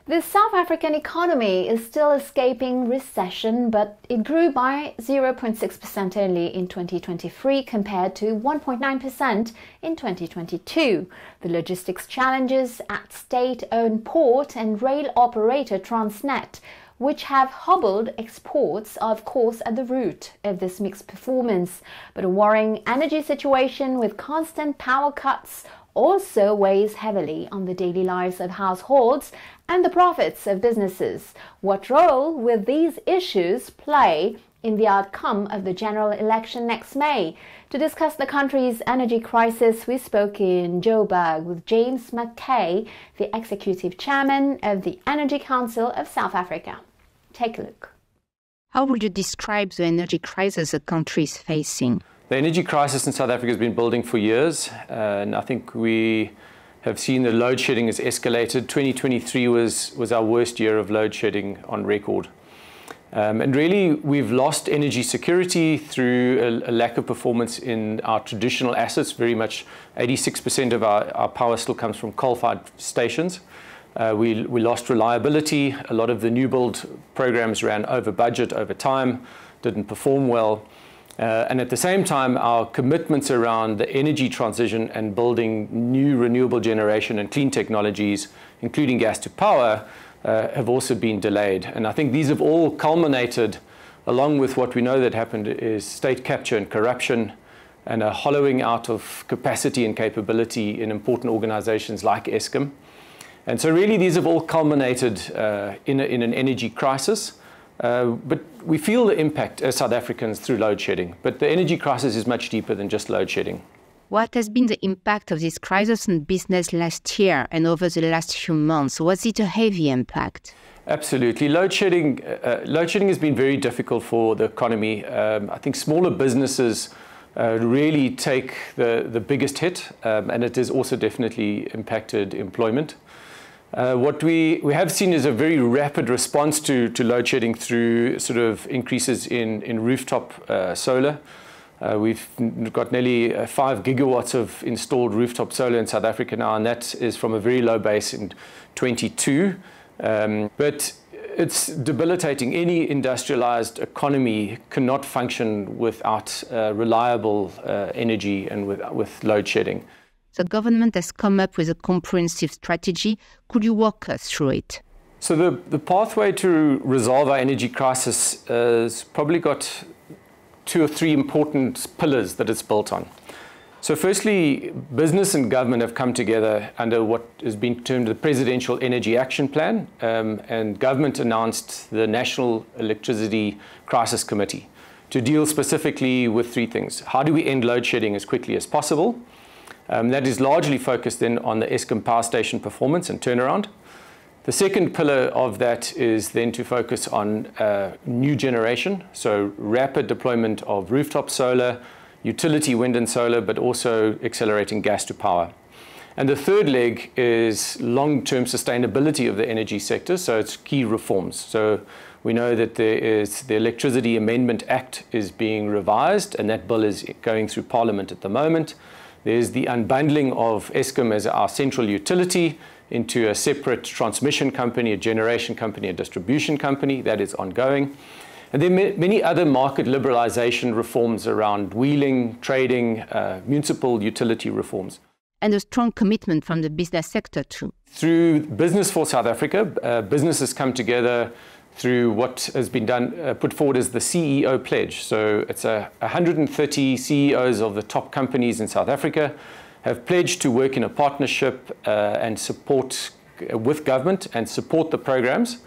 The South African economy is still escaping recession, but it grew by 0.6% only in 2023 compared to 1.9% in 2022. The logistics challenges at state-owned port and rail operator Transnet, which have hobbled exports, are of course at the root of this mixed performance. But a worrying energy situation with constant power cuts also weighs heavily on the daily lives of households and the profits of businesses. What role will these issues play in the outcome of the general election next May? To discuss the country's energy crisis, we spoke in Joburg with James McKay, the Executive Chairman of the Energy Council of South Africa. Take a look. How would you describe the energy crisis the country is facing? The energy crisis in South Africa has been building for years, and I think we have seen the load shedding has escalated. 2023 was our worst year of load shedding on record. And really, we've lost energy security through a lack of performance in our traditional assets. Very much 86% of our power still comes from coal-fired stations. We lost reliability. A lot of the new build programs ran over budget, over time, didn't perform well. And at the same time, our commitments around the energy transition and building new renewable generation and clean technologies, including gas to power, have also been delayed. And I think these have all culminated, along with what we know that happened is state capture and corruption and a hollowing out of capacity and capability in important organizations like Eskom. And so really these have all culminated in an energy crisis. But we feel the impact as South Africans through load shedding. But the energy crisis is much deeper than just load shedding. What has been the impact of this crisis on business last year and over the last few months? Was it a heavy impact? Absolutely. Load shedding has been very difficult for the economy. I think smaller businesses really take the biggest hit, and it has also definitely impacted employment. What we have seen is a very rapid response to load shedding through sort of increases in rooftop solar. We've got nearly 5 gigawatts of installed rooftop solar in South Africa now, and that is from a very low base in 22. But it's debilitating. Any industrialized economy cannot function without reliable energy and with load shedding. The government has come up with a comprehensive strategy. Could you walk us through it? So the pathway to resolve our energy crisis has probably got 2 or 3 important pillars that it's built on. So firstly, business and government have come together under what has been termed the Presidential Energy Action Plan, and government announced the National Electricity Crisis Committee to deal specifically with 3 things. How do we end load shedding as quickly as possible? That is largely focused then on the Eskom power station performance and turnaround. The second pillar of that is then to focus on new generation, so rapid deployment of rooftop solar, utility wind and solar, but also accelerating gas to power. And the third leg is long-term sustainability of the energy sector, so it's key reforms. So we know that there is the Electricity Amendment Act is being revised, and that bill is going through Parliament at the moment. There's the unbundling of Eskom as our central utility into a separate transmission company, a generation company, a distribution company. That is ongoing. And then many other market liberalization reforms around wheeling, trading, municipal utility reforms. And a strong commitment from the business sector too. Through Business for South Africa, businesses come together through what has been done, put forward as the CEO pledge. So it's 130 CEOs of the top companies in South Africa have pledged to work in a partnership and support with government and support the programs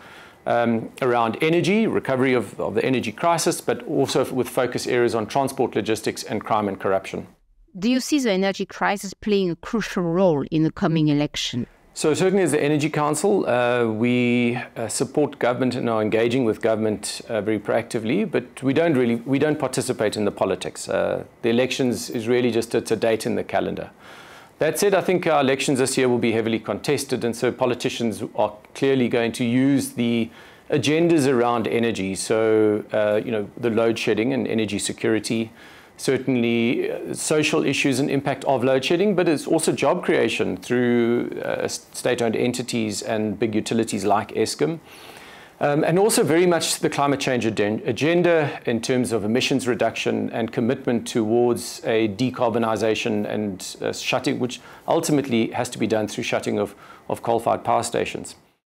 around energy, recovery of the energy crisis, but also with focus areas on transport, logistics, and crime and corruption. Do you see the energy crisis playing a crucial role in the coming election? So certainly as the Energy Council, we support government and are engaging with government very proactively, but we don't participate in the politics. The elections is really just it's a date in the calendar. That said, I think our elections this year will be heavily contested, and so politicians are clearly going to use the agendas around energy. So, the load shedding and energy security, certainly social issues and impact of load shedding, but it's also job creation through state-owned entities and big utilities like Eskom. And also very much the climate change agenda in terms of emissions reduction and commitment towards a decarbonisation and shutting, which ultimately has to be done through shutting of coal-fired power stations.